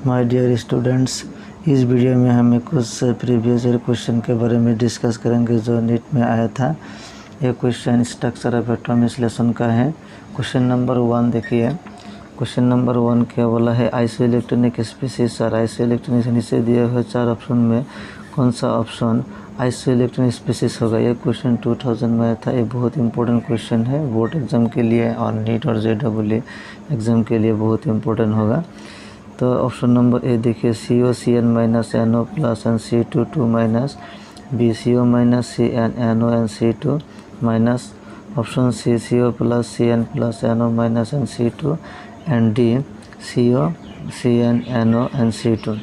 My dear students, इस video में हमें कुछ प्रीवियस ईयर क्वेश्चन के बारे में डिस्कस करेंगे जो नीट में आया था। ये क्वेश्चन स्ट्रक्चर ऑफ एटॉमिक विश्लेषण का है। क्वेश्चन नंबर 1 देखिए। क्वेश्चन नंबर 1 क्या बोला है, आइसोइलेक्ट्रॉनिक स्पीशीज और आइसोइलेक्ट्रॉनिक नीचे दिए हुए 4 ऑप्शन में कौन सा ऑप्शन आइसोइलेक्ट्रॉनिक स्पीशीज होगा। ये क्वेश्चन 2000 में आया था। ये बहुत इंपॉर्टेंट क्वेश्चन है बोर्ड एग्जाम के लिए और नीट और JEE एग्ज़ाम के लिए बहुत इंपॉर्टेंट होगा। तो ऑप्शन नंबर ए देखिए, COCN minus NO plus N C2 minus, BCO minus CN NO N C2 minus, option C CO plus CN plus NO minus N C2 and D CO CN NO N C2।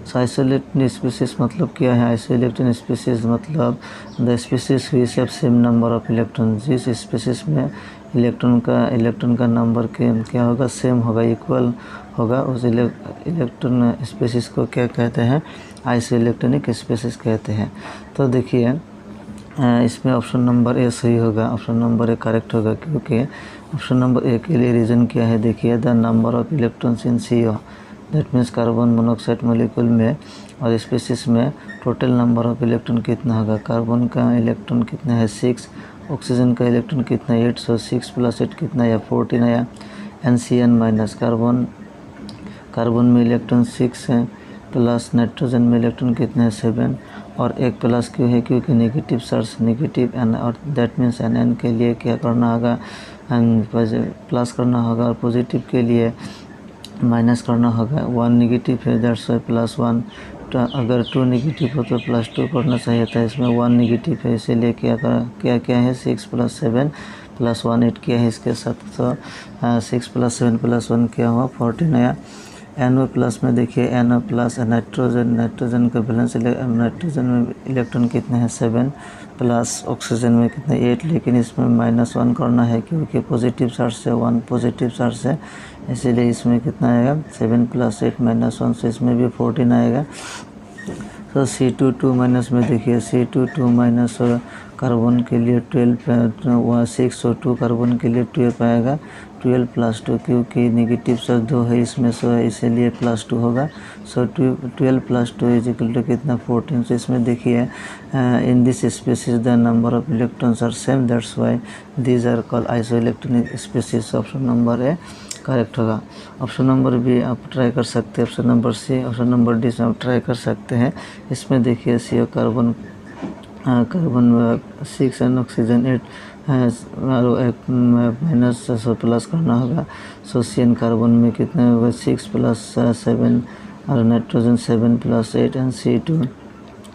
So isolated species मतलब क्या है? Isolated species मतलब the species which have same number of electron. जिस species में electron का number क्या होगा, same होगा, इक्वल होगा, उस इलेक्ट्रॉन स्पीसीज को क्या कहते हैं? आइसोइलेक्ट्रॉनिक स्पीसीज कहते हैं। तो देखिए इसमें ऑप्शन नंबर ए सही होगा, ऑप्शन नंबर ए करेक्ट होगा, क्योंकि ऑप्शन नंबर ए के लिए रीज़न क्या है देखिए, the number of electrons in CO, that means carbon monoxide molecule में और स्पीसीज में टोटल नंबर ऑफ इलेक्ट्रॉन कितना होगा। कार्बन का इलेक्ट्रॉन कितना है 6, ऑक्सीजन का इलेक्ट्रॉन कितना है 8, सो 6 + 8 कितना है 14 आया। NCN माइनस कार्बन में इलेक्ट्रॉन 6 है, प्लस नाइट्रोजन में इलेक्ट्रॉन कितना है 7 और एक प्लस क्यों है, क्योंकि नेगेटिव चार्ज नेगेटिव एन, और दैट मीन्स NN के लिए क्या करना होगा, प्लस करना होगा, और पॉजिटिव के लिए माइनस करना होगा। 1 नेगेटिव है, दैट्स वाई +1। अगर 2 नेगेटिव हो तो +2 करना चाहिए था, इसमें 1 नेगेटिव है, इसीलिए क्या है 6 + 7 + 1 8 किया है इसके साथ। तो 6 + 7 + 1 क्या हुआ 14 आया। NO प्लस में देखिए, NO प्लस नाइट्रोजन का बैलेंस, नाइट्रोजन में इलेक्ट्रॉन कितने हैं 7 प्लस ऑक्सीजन में कितने 8, लेकिन इसमें -1 करना है क्योंकि पॉजिटिव चार्ज से 1 पॉजिटिव चार्ज से, इसीलिए इसमें कितना आएगा 7 + 8 -1, से इसमें भी 14 आएगा। तो C2 माइनस में देखिए, C2 माइनस कार्बन के लिए 12 6 और 2 कार्बन के लिए 12 आएगा। 12 + 2 क्योंकि नेगेटिव चार्ज 2 है इसमें, सो है इसीलिए +2 होगा। सो 12 + 2 = कितना 14। सो इसमें देखिए in this species the number of electrons are same, that's why these are called isoelectronic species. Option number A correct होगा। ऑप्शन नंबर बी आप ट्राई कर सकते हैं, option number C, option number D से आप try कर सकते हैं। इसमें देखिए CO कार्बन 6 एंड ऑक्सीजन 8 और एक माइनस सो प्लस करना होगा। सो CN कार्बन में कितना होगा 6 + 7 और नाइट्रोजन 7 + 8 एंड C2।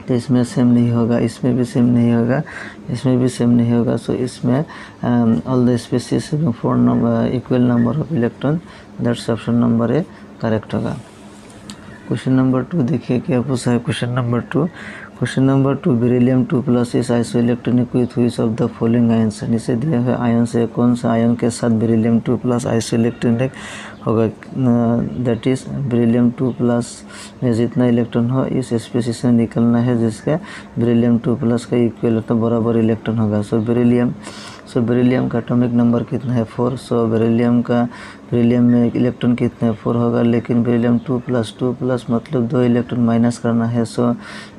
तो इसमें सेम नहीं होगा, इसमें भी सेम नहीं होगा, इसमें भी सेम नहीं होगा। सो इसमें all the species 4 number equal number of electron, that's option number A correct होगा। क्वेश्चन नंबर 2 देखिए क्या पूछा है। क्वेश्चन नंबर 2 बेरिलियम 2+ इस isoelectronic with which of the following ions. नीचे दिया हुआ आयन से कौन सा आयन के साथ बेरिलियम 2+ आइसोइलेक्ट्रॉनिक होगा। दैट इज बेरिलियम 2+ में जितना इलेक्ट्रॉन हो इस स्पीशीज से निकलना है जिसका बेरिलियम 2+ का इक्वल तो बराबर इलेक्ट्रॉन होगा। सो बेरिलियम का एटॉमिक नंबर कितना है 4। सो बेरिलियम में इलेक्ट्रॉन कितने 4 होगा, लेकिन बेरिलियम 2+ मतलब 2 इलेक्ट्रॉन माइनस करना है। सो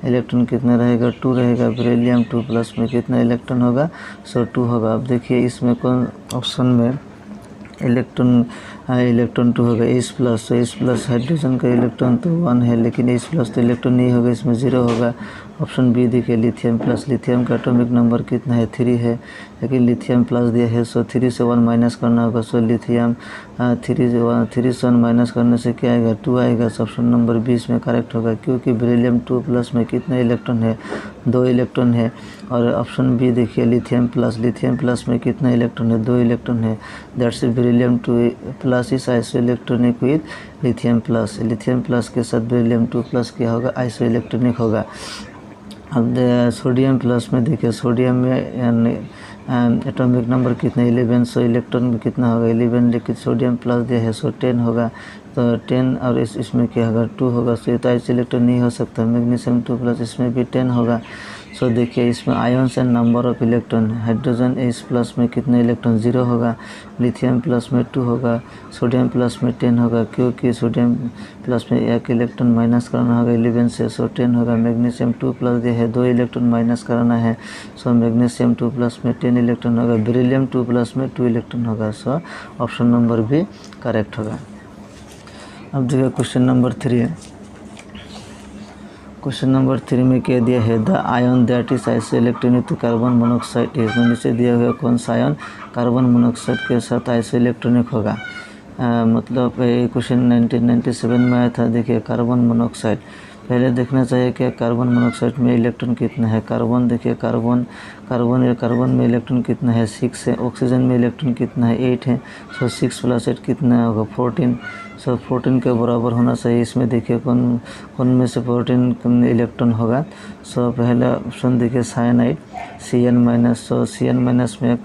इलेक्ट्रॉन कितना रहेगा 2 रहेगा। बेरिलियम 2+ में कितना इलेक्ट्रॉन होगा, सो 2 होगा। अब देखिए इसमें कौन ऑप्शन में इलेक्ट्रॉन 2 होगा H+। तो H+ हाइड्रोजन का इलेक्ट्रॉन तो 1 है, लेकिन H+ तो इलेक्ट्रॉन नहीं होगा, इसमें 0 होगा। ऑप्शन बी देखिए लिथियम का एटॉमिक नंबर कितना है 3 है, लेकिन लिथियम प्लस दिया है, सो 3 से 1 माइनस करना होगा। सो लिथियम 3 से 1 माइनस करने से क्या आएगा 2 आएगा। सो ऑप्शन नंबर 20 में करेक्ट होगा, क्योंकि बेरिलियम 2+ में कितना इलेक्ट्रॉन है 2 इलेक्ट्रॉन है। और ऑप्शन बी देखिए लिथियम प्लस में कितना इलेक्ट्रॉन है 2 इलेक्ट्रॉन है। दैट्स बेरिलियम 2+ इस आइसोइलेक्ट्रॉनिक विथ लिथियम प्लस के साथ बेरिलियम 2+ क्या होगा आइसोइलेक्ट्रॉनिक होगा। अब सोडियम प्लस में देखिए, सोडियम में एटॉमिक नंबर कितना 11। सो इलेक्ट्रॉन में कितना होगा 11, लेकिन सोडियम प्लस दिया है सो 10 होगा। तो 10 और इसमें क्या होगा 2 होगा। सो ये तो आइसोइलेक्ट्रॉन नहीं हो सकता। मैग्नीशियम 2+ इसमें भी 10 होगा। सो देखिए इसमें ions and number of electron, hydrogen H plus में कितने इलेक्ट्रॉन 0 होगा, लिथियम प्लस में 2 होगा, सोडियम प्लस में 10 होगा, क्योंकि सोडियम प्लस में एक इलेक्ट्रॉन माइनस करना होगा 11 से, सो 10 होगा। मैग्नीशियम 2 प्लस दिया है 2 इलेक्ट्रॉन माइनस कराना है, सो मैग्नीशियम 2 प्लस में 10 इलेक्ट्रॉन होगा। बेरिलियम 2 प्लस में 2 इलेक्ट्रॉन होगा, सो ऑप्शन नंबर भी करेक्ट होगा। अब देखिए क्वेश्चन नंबर 3। क्वेश्चन नंबर 3 में क्या दिया है, the ion that is isoelectric with carbon monoxide is, नीचे दिया हुआ कौन सा आयन कार्बन मोनोऑक्साइड के साथ आइसोइलेक्ट्रॉनिक होगा। मतलब क्वेश्चन 1997 में आया था। देखिए कार्बन मोनोऑक्साइड, पहले देखना चाहिए कि कार्बन मोनोऑक्साइड में इलेक्ट्रॉन कितना है। कार्बन देखिए कार्बन में इलेक्ट्रॉन कितना है 6 है। ऑक्सीजन में इलेक्ट्रॉन कितना है 8 है। सो 6 + 8 कितना होगा 14। सो 14 के बराबर होना चाहिए। इसमें देखिए कौन में से 14 इलेक्ट्रॉन होगा। सो पहला ऑप्शन देखिए साइनाइड Cn-। सो Cn- में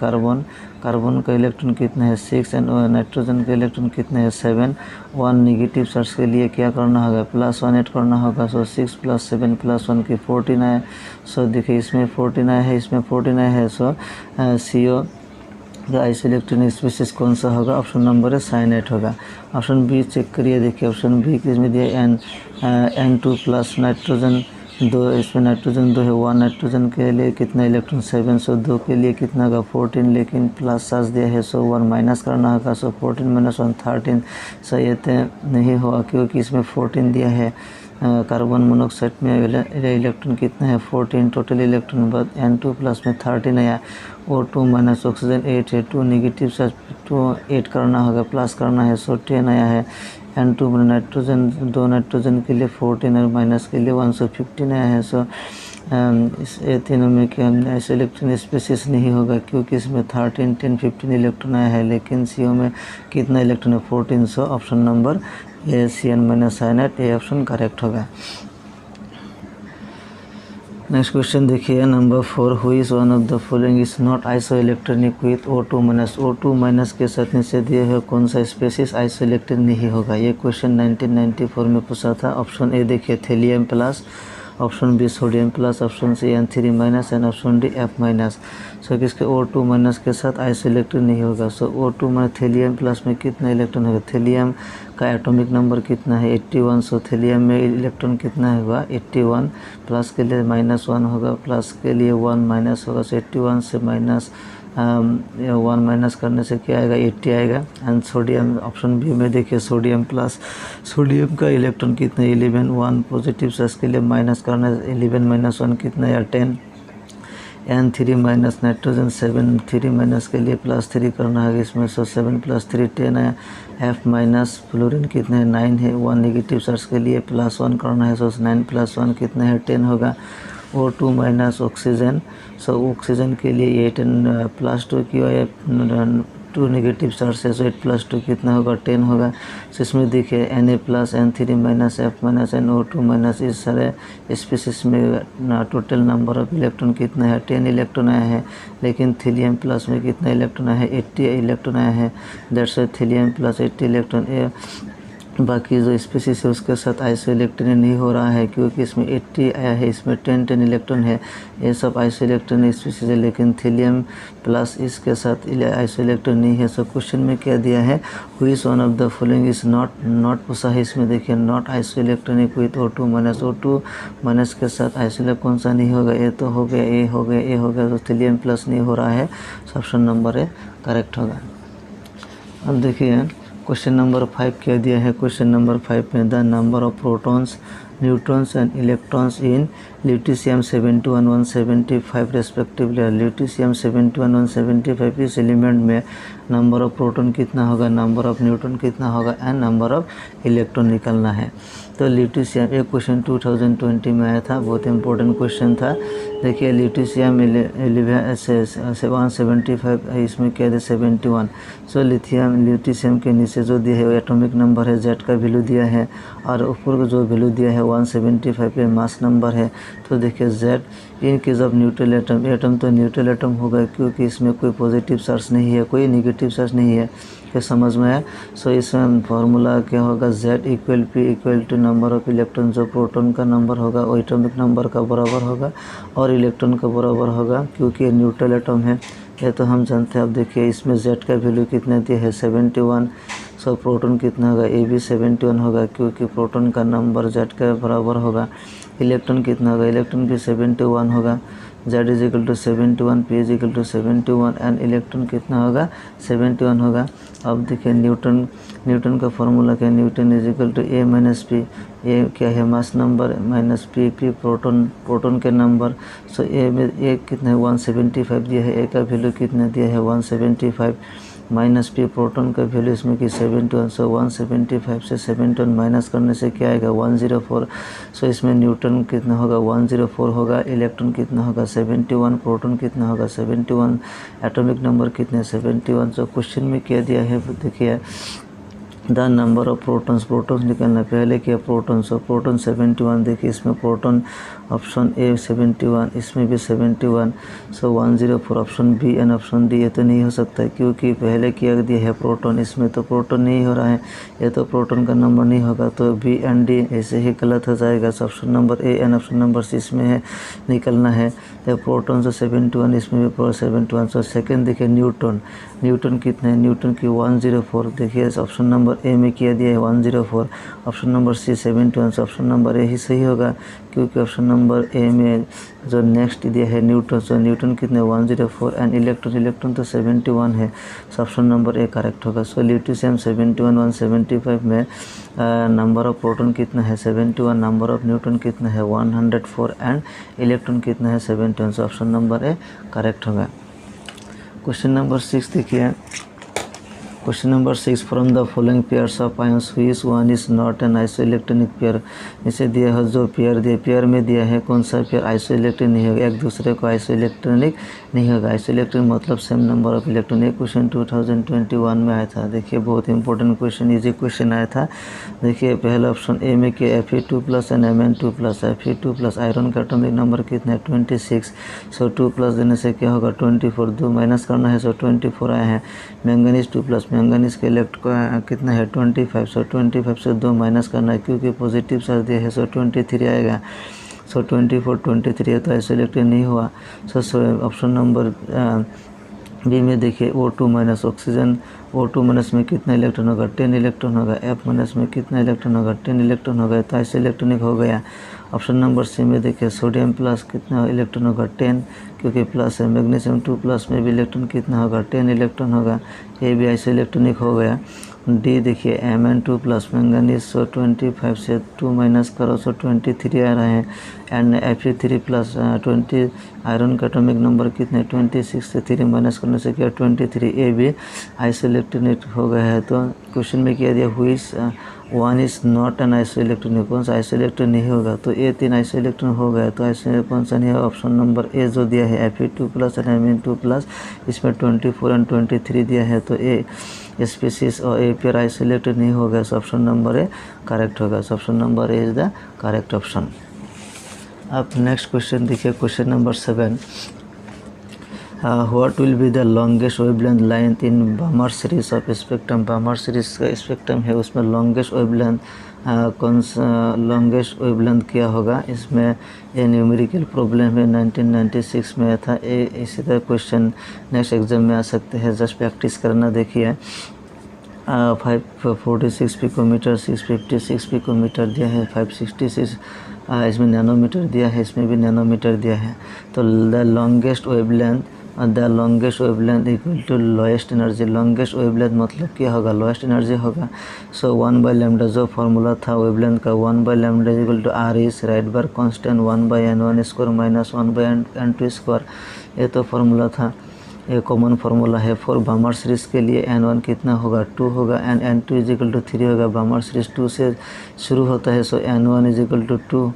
कार्बन का इलेक्ट्रॉन कितना है 6 एंड नाइट्रोजन का इलेक्ट्रॉन कितना है 7। 1 नेगेटिव चार्ज के लिए क्या करना होगा +1 ऐड करना होगा। सो 6 + 7 + 1 की 14 है। सो देखिए इसमें 14 है, इसमें 14 है। सो CO का आइसोइलेक्ट्रॉनिक स्पीशीज कौन सा होगा, ऑप्शन नंबर है साइनाइड होगा। ऑप्शन बी चेक करिए, देखिए ऑप्शन बी किसमें दिया N2 प्लस नाइट्रोजन 2, इसमें नाइट्रोजन 2 है। 1 नाइट्रोजन के लिए कितना इलेक्ट्रॉन 7। सो 2 के लिए कितना होगा 14, लेकिन प्लस चार्ज दिया है। सो 1 माइनस करना होगा। सो 14 - 1 13। सो ये नहीं होगा क्योंकि इसमें 14 दिया है। कार्बन मोनोऑक्साइड में इलेक्ट्रॉन कितना है 14 टोटल इलेक्ट्रॉन, बाद N2 प्लस में 13 आया। O2 - ऑक्सीजन 8 है। 2 नेगेटिव चार्ज 2 8 करना होगा, प्लस करना है। सो 10 आया है। N2 में नाइट्रोजन 2 नाइट्रोजन के लिए 14 और माइनस के लिए 1, सो 15 आया है। सो इस तीनों में क्या आइसोइलेक्ट्रॉनिक स्पीशीज नहीं होगा क्योंकि इसमें 13, 10, 15 इलेक्ट्रॉन आया है, लेकिन CO में कितना इलेक्ट्रॉन है 14। सो option number A Cn- cyanide A option correct होगा। नेक्स्ट क्वेश्चन देखिए number 4, who is one of the following is not isoelectronic with O2-। के साथ नीचे दिए हुए कौन सा स्पीशीज आइसोइलेक्ट्रॉनिक नहीं होगा। ये क्वेश्चन 1994 में पूछा था। ऑप्शन ए देखिए thallium plus, option B sodium plus, option C N3- and option D F-। So किसके O2- के साथ आइसोइलेक्ट्रॉनिक नहीं होगा। सो O2 थीलियम प्लस में कितना इलेक्ट्रॉन होगा, थीलियम का एटॉमिक नंबर कितना है 81। सो थीलियम में इलेक्ट्रॉन कितना होगा 81, प्लस के लिए -1 होगा, प्लस के लिए 1 माइनस होगा। सो 81 से -1 माइनस करने से क्या आएगा 80 आएगा। एंड सोडियम ऑप्शन बी में देखिए सोडियम प्लस, सोडियम का इलेक्ट्रॉन कितना 11, 1 पॉजिटिव चार्ज के लिए माइनस करने 11 - 1 कितना या 10। N3- नाइट्रोजन 7, 3- के लिए +3 करना है इसमें। सो 7 + 3 10 है। F- फ्लोरीन कितना है 9 है। 1 नेगेटिव चार्ज के लिए +1 करना है। सो 9 + 1 कितना है 10 होगा। O2- ऑक्सीजन, सो ऑक्सीजन के लिए 8 +2 क्यों है 2 नेगेटिव चार्ज है। सो 8 + 2 कितना होगा 10 होगा। सो इसमें देखिए Na+, N3- F- and O2- इस सारे स्पीशीज में टोटल नंबर ऑफ इलेक्ट्रॉन कितना है 10 इलेक्ट्रॉन आया है, लेकिन थीलियम प्लस में कितना इलेक्ट्रॉन आया है 80 इलेक्ट्रॉन आया है। That's why thallium plus 80 electron. बाकी जो स्पीशीज है उसके साथ आइसोइलेक्ट्रॉनिक नहीं हो रहा है क्योंकि इसमें 80 आया है, इसमें 10 इलेक्ट्रॉन है। ये सब आइसोइलेक्ट्रॉनिक स्पीशीज है, लेकिन थीलियम प्लस इसके साथ आइसोइलेक्ट्रॉन नहीं है। सो क्वेश्चन में क्या दिया है, who is one of the following is not पूछा है। इसमें देखिए नॉट आइसोइलेक्ट्रॉनिक विथ O2- के साथ आइसोइलेक्ट कौन सा नहीं होगा। ये तो हो गया, ए हो गया, ए हो गया। तो थीलियम प्लस नहीं हो रहा है। ऑप्शन नंबर ए करेक्ट होगा। अब देखिए क्वेश्चन नंबर 5 क्या दिया है। क्वेश्चन नंबर 5 में the number of protons, neutrons and electrons in lutetium 71 175 respectively. Lutetium 71 175 इस एलिमेंट में नंबर ऑफ प्रोटॉन कितना होगा, नंबर ऑफ न्यूट्रॉन कितना होगा एंड नंबर ऑफ इलेक्ट्रॉन निकालना है। तो ल्यूटीशियम एक क्वेश्चन 2020 में आया था, बहुत इंपॉर्टेंट क्वेश्चन था। देखिए ल्यूटीशियम 175, इसमें क्या है 71। सो ल्यूटीशियम के नीचे जो दिया है एटॉमिक नंबर है Z का वैल्यू दिया है, और ऊपर को जो वैल्यू दिया है 175 ये मास नंबर है। तो देखिए Z in case of neutral atom, atom तो न्यूट्रल एटम होगा क्योंकि इसमें कोई पॉजिटिव चार्ज नहीं है, कोई नेगेटिव चार्ज नहीं है। क्या समझ में आया? सो इसमें फार्मूला क्या होगा, Z equal P equal to number of electron, जो प्रोटॉन का नंबर होगा वो एटॉमिक नंबर का बराबर होगा और इलेक्ट्रॉन का बराबर होगा, क्योंकि ये न्यूट्रल एटम है, ये तो हम जानते हैं। अब देखिए इसमें Z का वैल्यू कितना दिया है 71। सो प्रोटॉन कितना होगा, ये भी 71 होगा क्योंकि प्रोटॉन का नंबर Z का बराबर होगा। इलेक्ट्रॉन कितना होगा, इलेक्ट्रॉन भी 71 होगा। Z is equal to 71, P is equal to 71 and electron कितना होगा 71 होगा। अब देखिए न्यूटन का फॉर्मूला क्या है, neutron is equal to A minus P। A क्या है, mass number, minus P proton के नंबर। सो ए में ए कितना है 175 दिया है, ए का वैल्यू कितना दिया है 175 माइनस P प्रोटॉन का वैल्यू इसमें कि 71। सो 175 से 71 माइनस करने से क्या आएगा 104। सो इसमें न्यूटन कितना होगा 104 होगा, इलेक्ट्रॉन कितना होगा 71, प्रोटॉन कितना होगा 71, एटॉमिक नंबर कितने 71। सो क्वेश्चन में क्या दिया है देखिए, द नंबर ऑफ प्रोटॉन्स निकालना। पहले क्या प्रोटॉन, सो प्रोटॉन 71, देखिए इसमें प्रोटॉन ऑप्शन ए 71, इसमें भी 71। So 104 option B and option D. ये तो नहीं हो सकता क्योंकि पहले क्या दिया है प्रोटॉन, इसमें तो प्रोटॉन नहीं हो रहा है, ये तो प्रोटॉन का नंबर नहीं होगा, तो बी एंड डी ऐसे ही गलत हो जाएगा। So option number A and option number C इसमें है निकलना है। तो प्रोटॉन से 71, इसमें भी 71। सो सेकेंड देखिए न्यूटन कितना है, न्यूटन की 104। देखिए ऑप्शन नंबर ए में किया दिया है 104, option number C 71। Option number A ही सही होगा क्योंकि ऑप्शन नंबर ए में जो नेक्स्ट दिया है न्यूटन, सो न्यूटन कितने 104 एंड इलेक्ट्रॉन तो 71 है। So option number A correct होगा। सो ल्यूटिशियम 71 175 में नंबर ऑफ प्रोटॉन कितना है 71, नंबर ऑफ न्यूटन कितना है 104 एंड इलेक्ट्रॉन कितना है 71। सो ऑप्शन नंबर ए करेक्ट होगा। क्वेश्चन नंबर 6 देखिए, question number 6, from the following pairs of ions which one is not an isoelectronic pair. इसे दिया है जो पेयर में दिया है, कौन सा पेयर आइसोइलेक्ट्रॉनिक नहीं होगा, एक दूसरे को आइसोइलेक्ट्रॉनिक नहीं होगा। आइसोइलेक्ट्रॉनिक मतलब सेम नंबर ऑफ इलेक्ट्रॉन। ये क्वेश्चन 2021 में आया था, देखिए बहुत इंपॉर्टेंट क्वेश्चन, इजी क्वेश्चन आया था। देखिए पहला ऑप्शन ए में कि Fe2+ and Mn2+, Fe2+ iron का एटॉमिक नंबर कितना है 26। सो 2+ देने से क्या होगा 24, 2 माइनस करना है, सो 24 आए हैं। मैंगनीज 2+, मैंगनीज के इलेक्ट कितना है 25। सो 25 से 2 माइनस करना है क्योंकि पॉजिटिव चार्ज दिया है, सो 23 आएगा। सो 24 23 है तो आइसोइलेक्ट्रॉनिक नहीं हुआ। सो ऑप्शन नंबर बी में देखिए O2 minus oxygen, O2 minus में कितना इलेक्ट्रॉन होगा 10 इलेक्ट्रॉन होगा, F माइनस में कितना इलेक्ट्रॉन होगा 10 इलेक्ट्रॉन होगा, तो आइसोइलेक्ट्रॉनिक हो गया। ऑप्शन नंबर सी में देखिए सोडियम प्लस कितना इलेक्ट्रॉन होगा 10 क्योंकि प्लस है। मैग्नीशियम 2+ में भी इलेक्ट्रॉन कितना होगा 10 इलेक्ट्रॉन होगा, ये भी आइसोइलेक्ट्रॉनिक हो गया। डी देखिए Mn2+ मैंगनीज, सो 25 से 2 माइनस करो, सो 23 आ रहे हैं। एंड Fe3+ 20 आयरन का एटॉमिक नंबर कितने 26 से 3 माइनस करने से क्या 23, ए भी आइसोइलेक्ट्रॉनिक हो गया है। तो क्वेश्चन में किया दिया which one is not an isoelectronic, कौन सा आइसोइलेक्ट्रॉन नहीं होगा, तो ए 3 आइसोइलेक्ट्रॉन हो गया, तो आइसोइलेक्ट्रॉन कौन सा नहीं है, ऑप्शन नंबर ए जो दिया है Fe2+ एंड Mn2+, इसमें 24 एंड 23 दिया है, तो ए स्पीसीज और ए पेयर आइसोइलेक्टेड नहीं होगा। So option number A correct होगा। So option number A is the correct option. अब नेक्स्ट क्वेश्चन देखिए, question number 7, what will be the longest wavelength line in Balmer series of spectrum. Balmer series का spectrum है, उसमें longest wavelength कौन सा longest wavelength क्या होगा, इसमें ये न्यूमेरिकल प्रॉब्लम है 1996 में था। ये इसी तरह क्वेश्चन नेक्स्ट एग्जाम में आ सकते हैं, जस्ट प्रैक्टिस करना। देखिए 546 पिकोमीटर, 656 पिकोमीटर दिया है, 566 इसमें नैनोमीटर दिया है, इसमें भी नैनोमीटर दिया है। तो the longest wavelength equal to lowest energy. Longest wavelength मतलब क्या होगा, लोएस्ट एनर्जी होगा। सो 1/λ जो फार्मूला था वेवलेंथ का 1/λ equal to R is Rydberg constant 1/n1² minus 1/n2²। ये तो फार्मूला था, ये कॉमन फार्मूला है। फॉर बामर सीरीज़ के लिए n1 कितना होगा 2 होगा and n2 is equal to 3 होगा। बामर सीरीज़ 2 से शुरू होता है, सो n1 इज इक्वल टू 2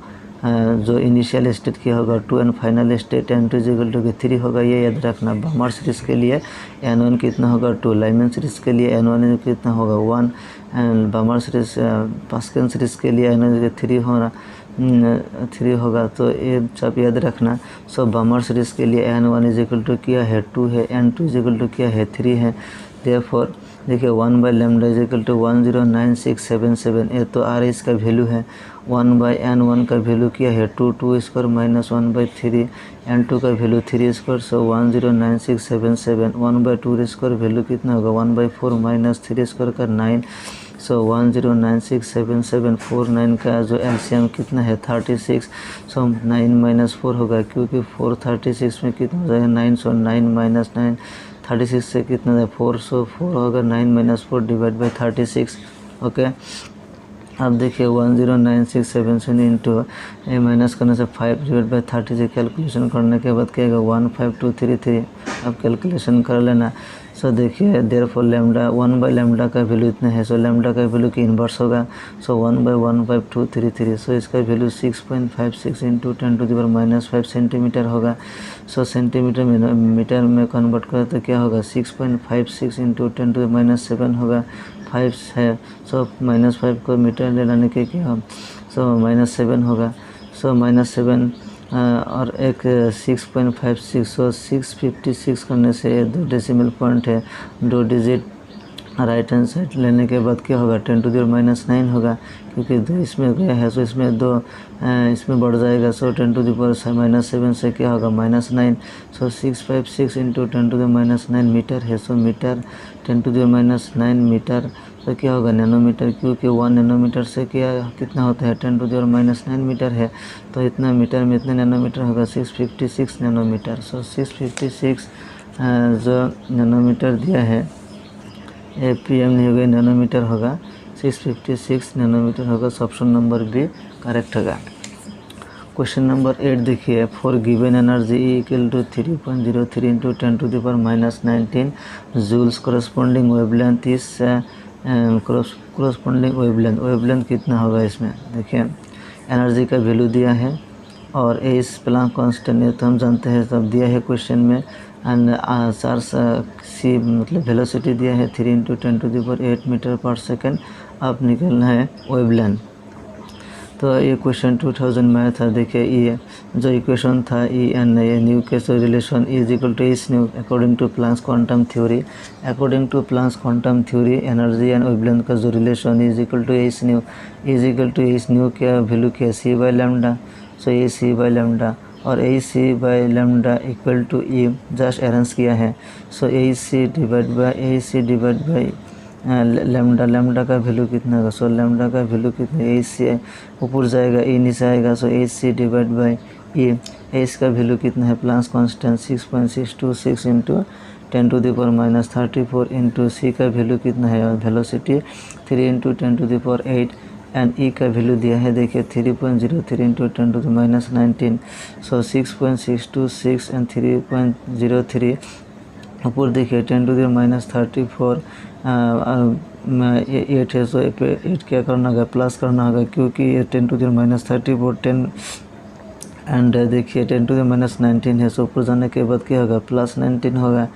जो इनिशियल स्टेट क्या होगा 2 and final state n2 is equal to 3 होगा। ये याद रखना। बामर सीरीज़ के लिए n1 कितना होगा 2, लाइमन सीरीज़ के लिए n1 कितना होगा 1, बामर सीरीज पास्कल सीरीज के लिए एनर्जी 3 होगा, तो ये आप याद रखना। सो बामर सीरीज के लिए n1 इज इक्वल टू क्या है 2 है, n2 इज इक्वल टू क्या है 3 है। देयरफॉर देखिए 1 by lambda is equal to 109677, ये तो आर इसका वैल्यू है। 1 बाई n1 का वैल्यू क्या है 2 स्क्वायर माइनस 1 बाई 3, n2 का value 3 square, so 109677। 1 by 2 square value कितना होगा 1 बाई 4 माइनस 3 स्क्वायर का 9, सो 10967749 का जो एलसीएम कितना है 36, सो 9 माइनस 4 होगा, क्योंकि 4 36 में कितना हो जाएगा 9, सो 9 माइनस 9 36 से कितना है 4, सो 4 होगा 9 माइनस 4 डिवाइड बाई 36। ओके, अब देखिए 109677 इंटू ए माइनस करने से 5 डिवाइड बाई 36 कैलकुलेशन करने के बाद क्या होगा 15233। अब कैलकुलेशन कर लेना। सो देखिए देयरफॉर लैम्डा 1 बाई लैम्डा का वैल्यू इतना है, सो लैम्डा का वैल्यू की इन्वर्स होगा, सो 1 बाई 15233, सो इसका वैल्यू 6.56 इंटू 10⁻⁵ सेंटीमीटर होगा। सो सेंटीमीटर मीटर में कन्वर्ट करें तो क्या होगा 6.56 इंटू 10⁻⁷ होगा, 5 है, सो -5 को मीटर ले लाने के क्या, सो -7 होगा, सो -7 और एक 6.56, सो 656 करने से 2 डेसिमल पॉइंट है, 2 डिजिट राइट हैंड साइड लेने के बाद क्या होगा 10⁻⁹ होगा, क्योंकि 2 इसमें गया है, सो इसमें 2 इसमें बढ़ जाएगा, सो 10⁻⁷ से क्या होगा -9, सो 656 इंटू 10⁻⁹ मीटर है, सो मीटर 10⁻⁹ मीटर, तो क्या होगा नैनोमीटर, क्योंकि 1 नैनोमीटर से क्या कितना होता है 10⁻⁹ मीटर है, तो इतना मीटर में इतने नैनोमीटर होगा 656 नैनोमीटर। सो 656 जो नैनोमीटर दिया है APM नहीं होगा नैनोमीटर होगा, 656 नैनोमीटर होगा, ऑप्शन नंबर बी करेक्ट होगा। क्वेश्चन नंबर 8 देखिए, for given energy equal to 3.03 into 10⁻⁻19 joules corresponding wavelength इस करस्पॉन्डिंग वेवलेंथ कितना होगा इसमें। देखिए एनर्जी का वैल्यू दिया है और इस प्लांक कांस्टेंट ये तो हम जानते हैं, सब दिया है क्वेश्चन में, एंड चार्ज सी मतलब वेलोसिटी दिया है 3 इंटू 10⁸ मीटर पर सेकेंड। अब निकलना है वेवलेंथ, तो ये क्वेश्चन 2000 में था। देखिए ये जो इक्वेशन था ई एन ए न्यू के रिलेशन इज इक्वल टू इस nu according to Planck's quantum theory. According to Planck's quantum theory energy and wavelength का जो रिलेशन इज इक्वल टू इस न्यू, इज इक्वल टू इस न्यू क्या वैल्यू क्या c by lambda, so a c by lambda और a c by lambda equal to E just arrange किया है, so a c divide by lambda का value कितना होगा, सो लैम्डा का वैल्यू कितना ए सी ऊपर जाएगा ए नीचे आएगा, सो a c divide by E. S का वैल्यू कितना है प्लांक्स कांस्टेंट 6.626 इंटू 10⁻34 इंटू सी का वैल्यू कितना है वेलोसिटी 3 इंटू 10⁸ एंड ई का वैल्यू दिया है देखिए 3.03 इंटू 10⁻19, सो 6.626 एंड 3.03 ऊपर देखिए 10⁻34 8 है, सो 8 क्या करना होगा प्लस करना होगा, क्योंकि ये 10⁻34 10 एंड देखिए 10⁻19 है, सो ऊपर जाने के बाद क्या होगा +19 होगा।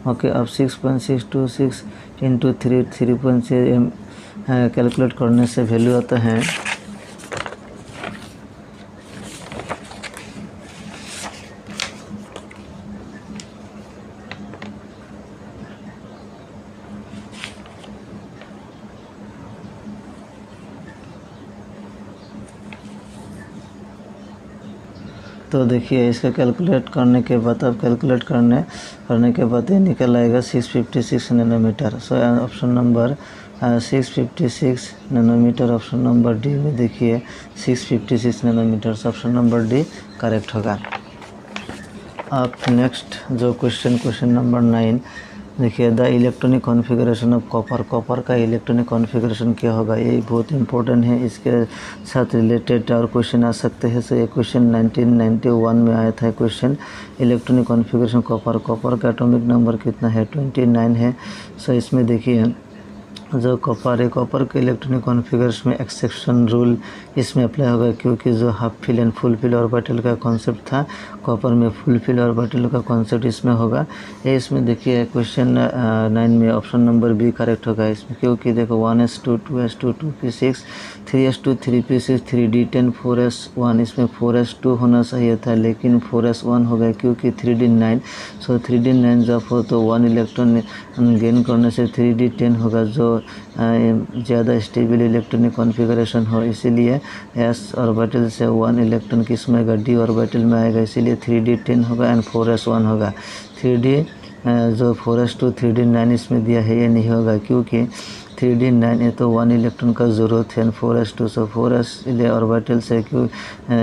ओके, अब 6.626 इंटू 3.3 कैलकुलेट करने से वैल्यू आता है तो देखिए इसका कैलकुलेट करने के बाद अब कैलकुलेट करने के बाद ये निकल आएगा 656 nanometre. So option number 656 nanometre, option number D में देखिए 656 nanometre, option number D correct होगा। अब नेक्स्ट जो क्वेश्चन नंबर 9 देखिए, the electronic configuration of copper का इलेक्ट्रॉनिक कॉन्फ़िगरेशन क्या होगा, ये बहुत इंपॉर्टेंट है, इसके साथ रिलेटेड और क्वेश्चन आ सकते हैं। सो ये क्वेश्चन 1991 में आया था क्वेश्चन, इलेक्ट्रॉनिक कॉन्फ़िगरेशन कॉपर का एटॉमिक नंबर कितना है 29 है। सो इसमें देखिए जो कॉपर है, कॉपर के इलेक्ट्रॉनिक कॉन्फ़िगरेशन में एक्सेप्शन रूल इसमें अप्लाई होगा, क्योंकि जो half fill and full fill orbital का कॉन्सेप्ट था कॉपर में, फुल फिल ऑर्बिटल का कॉन्सेप्ट इसमें होगा। ये इसमें देखिए क्वेश्चन 9 में ऑप्शन नंबर बी करेक्ट होगा इसमें, क्योंकि देखो 1s2 2s2 2p6 3s2 3p6 3d10 4s1, इसमें 4s2 होना चाहिए था लेकिन 4s1 हो गया क्योंकि 3d9। सो 3d9 जब हो तो 1 इलेक्ट्रॉन गेन करने से 3d10 होगा, जो ज़्यादा स्टेबल इलेक्ट्रॉनिक कॉन्फ़िगरेशन हो, इसीलिए s ऑर्बिटल से 1 इलेक्ट्रॉन किस में आएगा, d ऑर्बिटल में आएगा, इसीलिए 3d10 होगा एंड 4s1 होगा। 3d जो 4s2 3d9 इसमें दिया है ये नहीं होगा, क्योंकि 3d9 है तो 1 इलेक्ट्रॉन का ज़रूरत है, 4s2 सो 4s ऑर्बिटल से क्यों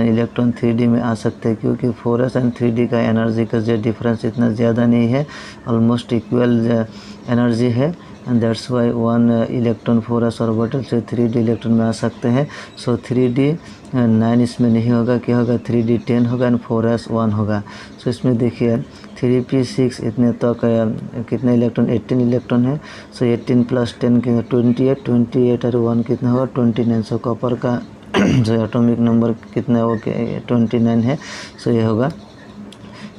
इलेक्ट्रॉन 3d में आ सकते हैं, क्योंकि 4s एंड 3d का एनर्जी का जो डिफरेंस इतना ज़्यादा नहीं है, ऑलमोस्ट इक्वल एनर्जी है, and that's why 1 electron 4s orbital से 3d इलेक्ट्रॉन में आ सकते हैं। सो 3d9 इसमें नहीं होगा, क्या होगा, 3d10 होगा एंड 4s1 होगा। सो इसमें देखिए 3p6 इतने तक कितने इलेक्ट्रॉन, 18 इलेक्ट्रॉन है। सो 18 प्लस 10 के 28, 28 और 1 कितना होगा 29। सो कॉपर का जो एटॉमिक नंबर कितना है वो 29 है। सो ये होगा,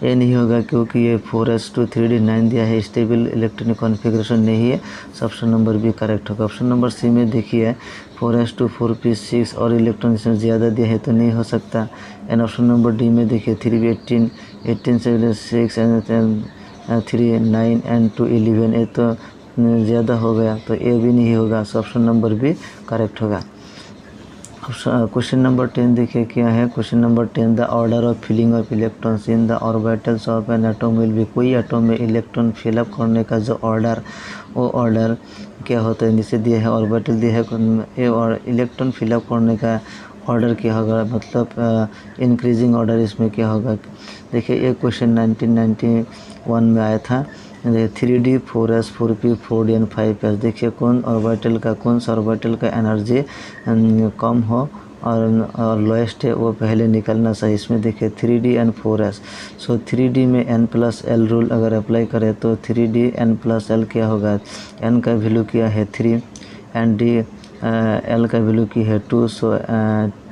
ये नहीं होगा क्योंकि ये 4s2 3d9 दिया है, स्टेबल इलेक्ट्रॉनिक कॉन्फ़िगरेशन नहीं है। So option number B correct होगा। ऑप्शन नंबर सी में देखिए 4s2 4p6 और इलेक्ट्रॉन इसमें ज़्यादा दिया है तो नहीं हो सकता। एंड ऑप्शन नंबर डी में देखिए 3 18 से 6 एंड 3 9 एंड 2 11, ये तो ज़्यादा हो गया तो ये भी नहीं होगा। So option number B correct होगा। क्वेश्चन नंबर 10 देखिए क्या है। Question number 10, the order of filling of electrons in the orbitals of an atom will be, कोई एटॉम में इलेक्ट्रॉन फिलअप करने का जो ऑर्डर, वो ऑर्डर क्या होता है, नीचे दिया है ऑर्बिटल दिया है ये, और इलेक्ट्रॉन फिलअप करने का ऑर्डर क्या होगा, मतलब इंक्रीजिंग ऑर्डर इसमें क्या होगा। देखिए ये क्वेश्चन 1991 में आया था। 3d 4s 4p 4d and 5s, देखिए कौन सा ऑर्बिटल का एनर्जी कम हो और लोएस्ट है वो पहले निकलना चाहिए। इसमें देखिए 3d and 4s। So 3d में n+l रूल अगर अप्लाई करें तो 3d n+l क्या होगा, n का वैल्यू क्या है 3 एंड d l का वैल्यू की है 2। सो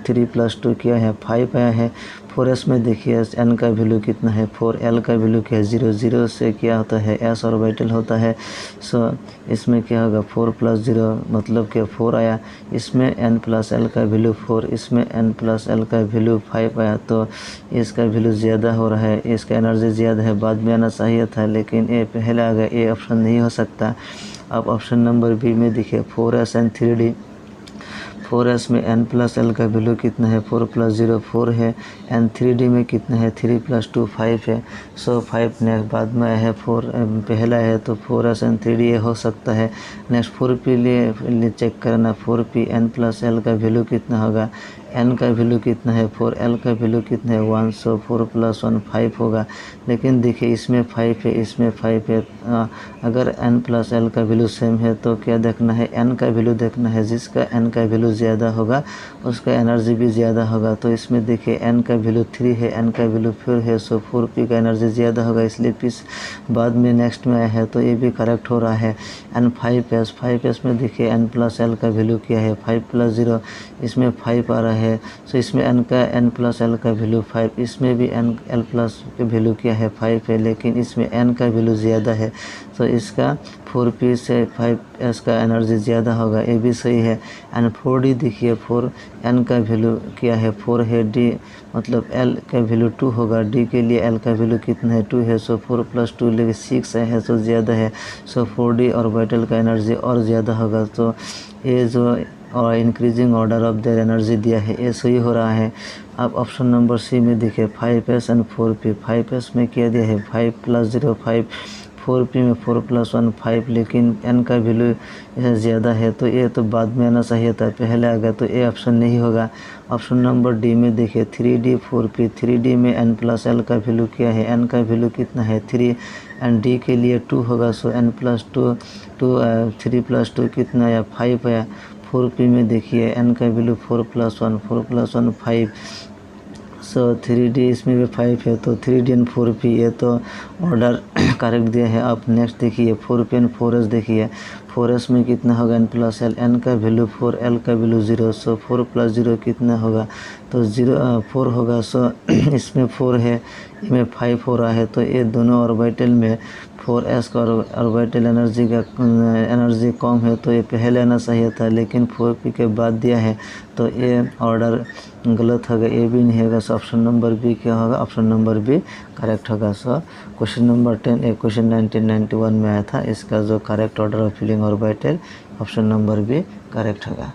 3 + 2 क्या है 5 आया है। 4s में देखिए n का वैल्यू कितना है 4, l का वैल्यू क्या है 0, 0 से क्या होता है s ऑर्बिटल होता है। सो इसमें क्या होगा 4 + 0 मतलब कि 4 आया, इसमें n+l का वैल्यू 4, इसमें n+l का वैल्यू 5 आया, तो इसका वैल्यू ज़्यादा हो रहा है, इसका एनर्जी ज़्यादा है, बाद में आना चाहिए था लेकिन ये पहले आ गया, ये ऑप्शन नहीं हो सकता। अब ऑप्शन नंबर बी में देखिए 4s एंड 3d, 4s में n+l का वैल्यू कितना है 4 + 0 4 है, एंड 3d में कितना है 3 + 2 5 है। सो 5 नेक्स्ट बाद में आया है, 4 पहला है तो 4s एंड 3d ये हो सकता है। नेक्स्ट 4p लिए चेक करना, 4p n+l का वैल्यू कितना होगा, n का वैल्यू कितना है 4, l का वैल्यू कितना है 1, सो 4 + 1 5 होगा। लेकिन देखिए इसमें 5 है, इसमें 5 है, अगर n+l का वैल्यू सेम है तो क्या देखना है, n का वैल्यू देखना है, जिसका n का वैल्यू ज़्यादा होगा उसका एनर्जी भी ज़्यादा होगा। तो इसमें देखिए n का वैल्यू 3 है, n का वैल्यू 4 है, सो 4p का एनर्जी ज़्यादा होगा, इसलिए p बाद में नेक्स्ट में आया है तो ये भी करेक्ट हो रहा है। एंड 5s में देखिए n+l का वैल्यू क्या है 5 + 0, इसमें 5 आ रहा है। सो इसमें n+l का वैल्यू 5, इसमें भी l+ का वैल्यू क्या है 5 है, लेकिन इसमें n का वैल्यू ज़्यादा है, तो इसका 4p से 5s का एनर्जी ज़्यादा होगा, ये भी सही है। एंड 4d देखिए 4 n का वैल्यू क्या है 4 है, d मतलब l का वैल्यू 2 होगा, d के लिए l का वैल्यू कितना है 2 है, सो 4 + 2 लेकिन 6 है, सो ज़्यादा है। सो 4d ऑर्बिटल का एनर्जी और ज़्यादा होगा, तो ये जो और increasing order of their energy दिया है ये सही हो रहा है। अब ऑप्शन नंबर सी में देखिए 5s एंड 4p, 5s में क्या दिया है 5 + 0 5, 4p में 4 + 1 5, लेकिन n का वैल्यू ज़्यादा है तो ये तो बाद में आना चाहिए था, पहले आ गया, तो ये ऑप्शन नहीं होगा। ऑप्शन नंबर डी में देखिए 3d 4p, 3d में n+l का वैल्यू क्या है, n का वैल्यू कितना है 3 एंड d के लिए 2 होगा, सो n+2 3 + 2 कितना आया 5 आया। 4p में देखिए n का वैल्यू 4 + 1 5, सो 3d इसमें भी 5 है, तो 3d एंड 4p ये तो ऑर्डर करेक्ट दिया है। अब नेक्स्ट देखिए 4p एंड 4s देखिए 4s में कितना होगा n प्लस एल, n का वैल्यू 4, l का वैल्यू 0, सो 4 प्लस 0 कितना होगा, तो 4 होगा। सो इसमें 4 है, इसमें 5 हो रहा है, तो ये दोनों ऑर्बिटल में 4s का ऑर्बिटल एनर्जी कम है, तो ये पहले आना चाहिए था, लेकिन 4p के बाद दिया है, तो ये ऑर्डर गलत होगा, ये भी नहीं होगा। सो ऑप्शन नंबर बी क्या होगा, ऑप्शन नंबर बी करेक्ट होगा। सो क्वेश्चन नंबर 10 एक क्वेश्चन 1991 में आया था, इसका जो correct order of filling orbital option number B correct होगा।